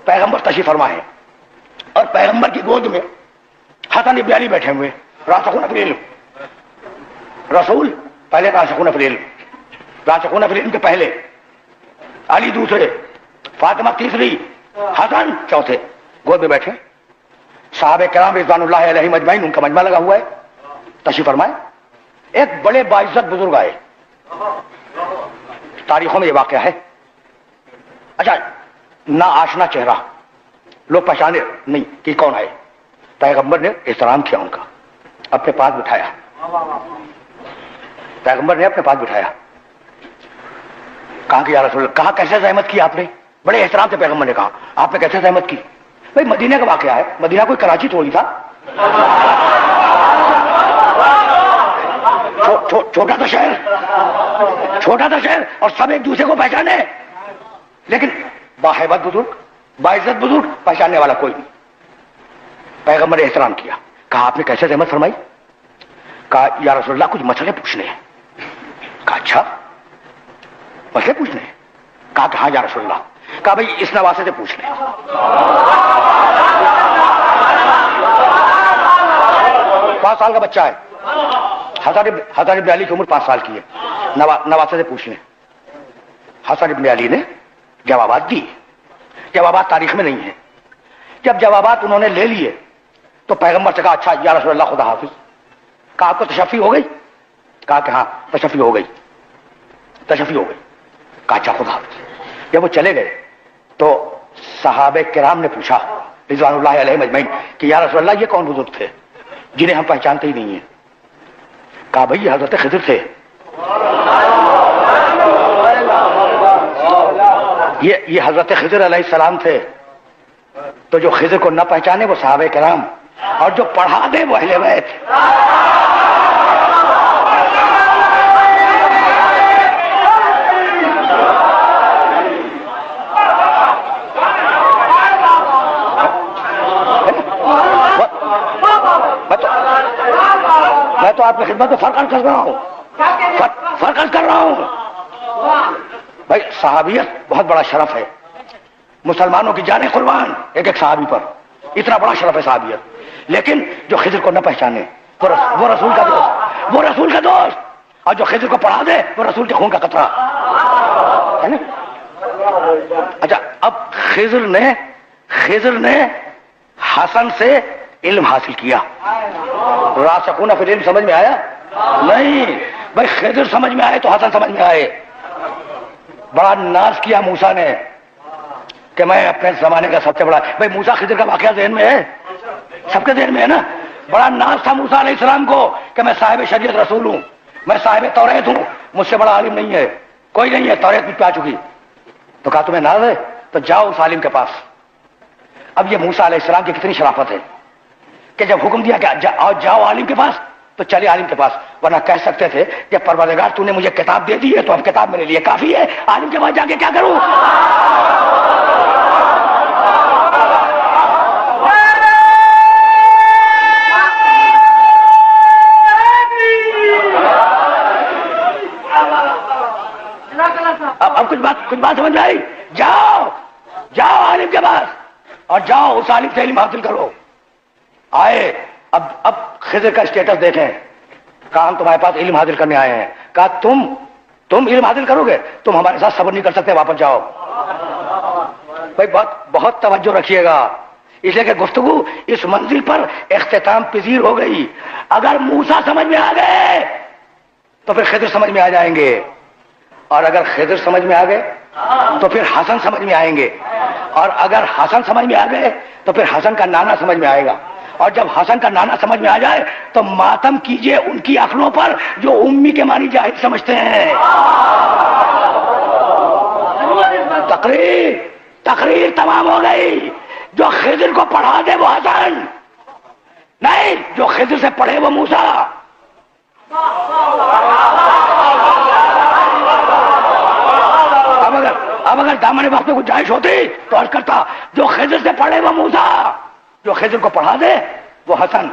پیغمبر تشریف فرما ہے اور پیغمبر کی گود میں حسن ابن علی بیٹھے ہوئے، راسخون فی العلم، رسول پہلے راسخون فی العلم، راسخون فی العلم کے پہلے، علی دوسرے، فاطمہ تیسری، حسن چوتھے، گود میں بیٹھے، صحابہ کرام رضوان اللہ علیہم اجمعین ان کا مجمع لگا ہوا ہے، تشریف فرمائے۔ ایک بڑے باعزت بزرگ آئے، تاریخوں میں یہ واقعہ ہے، اچھا نا آشنا چہرہ، لوگ پہچانے نہیں کہ کون آئے، پیغمبر نے احترام کیا ان کا، اپنے پاس بٹھایا، پیغمبر نے اپنے پاس بٹھایا، کہا کہ یا رسول اللہ، کہا کیسے زحمت کی آپ نے، بڑے احترام سے پیغمبر نے کہا آپ نے کیسے زحمت کی؟ بھائی مدینہ کا واقعہ ہے، مدینہ کوئی کراچی تھوڑی تھا، چھوٹا تھا شہر، چھوٹا تھا شہر اور سب ایک دوسرے کو پہچانے، لیکن باہیبت بزرگ، باعزت بزرگ، پہچاننے والا کوئی نہیں۔ پیغمبر نے احترام کیا، کہا آپ نے کیسے زحمت فرمائی؟ کہا یا رسول اللہ کچھ مسئلے پوچھنے ہیں۔ کہا اچھا مسئلے پوچھنے ہیں؟ کہا کہ ہاں یا رسول اللہ۔ کہا بھائی اس نواسے سے پوچھ لیں، 5 سال کا بچہ ہے، حسن ابن علی کی عمر 5 سال کی ہے، نواسے سے پوچھ لیں۔ حسن ابن علی نے جوابات دی، جوابات تاریخ میں نہیں ہیں، جب جوابات انہوں نے لے لیے تو پیغمبر سے کہا اچھا یا رسول اللہ خدا حافظ۔ کہا آپ کو تشفی ہو گئی؟ کہا کہ ہاں تشفی ہو گئی، تشفی ہو گئی۔ کہا اچھا خدا حافظ۔ جب وہ چلے گئے تو صحابہ کرام نے پوچھا رضوان اللہ علیہم اجمعین کہ یا رسول اللہ یہ کون بزرگ تھے جنہیں ہم پہچانتے ہی نہیں ہیں؟ کہا بھائی یہ حضرت خضر تھے، یہ حضرت خضر علیہ السلام تھے۔ تو جو خضر کو نہ پہچانے وہ صحابہ کرام، اور جو پڑھا دے وہ اہل بیت۔ میں تو آپ کی خدمت میں فرق کر رہا ہوں، فرق کر رہا ہوں بھائی، صحابیت بہت بڑا شرف ہے، مسلمانوں کی جانیں قربان ایک ایک صحابی پر، اتنا بڑا شرف ہے صحابیت۔ لیکن جو خضر کو نہ پہچانے وہ رسول کا دوست، وہ رسول کا دوست، اور جو خضر کو پڑھا دے وہ رسول کے خون کا قطرہ ہے نا۔ اچھا اب خضر نے حسن سے علم حاصل کیا، راسخون فی العلم سمجھ میں آیا نہیں؟ بھائی خضر سمجھ میں آئے تو حسن سمجھ میں آئے۔ بڑا ناز کیا موسیٰ نے کہ میں اپنے زمانے کا سب سے بڑا، بھائی موسیٰ خضر کا واقعہ ذہن میں ہے، سب کے ذہن میں ہے نا۔ بڑا ناز تھا موسیٰ علیہ السلام کو کہ میں صاحب شریعت رسول ہوں، میں صاحب توریت ہوں، مجھ سے بڑا عالم نہیں ہے، کوئی نہیں ہے، توریت بھی پا چکی۔ تو کہا تمہیں ناز ہے تو جاؤ اس عالم کے پاس۔ اب یہ موسیٰ علیہ السلام کی کتنی شرافت ہے کہ جب حکم دیا کہ جاؤ عالم کے پاس تو چلے عالم کے پاس، ورنہ کہہ سکتے تھے کہ پروردگار تو نے مجھے کتاب دے دی ہے تو اب کتاب میرے لیے کافی ہے، عالم کے پاس جا کے کیا کروں؟ اب کچھ بات سمجھ میں آئی؟ جاؤ عالم کے پاس اور جاؤ اس عالم سے علم حاصل کرو۔ آئے اب خضر کا اسٹیٹس دیکھیں، کہا ہم تمہارے پاس علم حاصل کرنے آئے ہیں۔ کہا تم علم حاصل کرو گے؟ تم ہمارے ساتھ صبر نہیں کر سکتے، واپس جاؤ۔ بھائی بہت توجہ رکھیے گا، اس لیے کہ گفتگو اس منزل پر اختتام پذیر ہو گئی۔ اگر موسیٰ سمجھ میں آ گئے تو پھر خضر سمجھ میں آ جائیں گے، اور اگر خضر سمجھ میں آ گئے تو پھر حسن سمجھ میں آئیں گے، اور اگر حسن سمجھ میں آ گئے تو پھر حسن کا نانا سمجھ میں آئے گا، اور جب حسن کا نانا سمجھ میں آ جائے تو ماتم کیجئے ان کی عقلوں پر جو امی کے معنی جاہل سمجھتے ہیں۔ تقریر تمام ہو گئی۔ جو خضر کو پڑھا دے وہ حسن نہیں، جو خضر سے پڑھے وہ موسیٰ۔ اب اگر دامن وقت میں گنجائش ہوتی تو عرض کرتا جو خضر سے پڑھے وہ موسیٰ، جو خضر کو پڑھا دے وہ حسن۔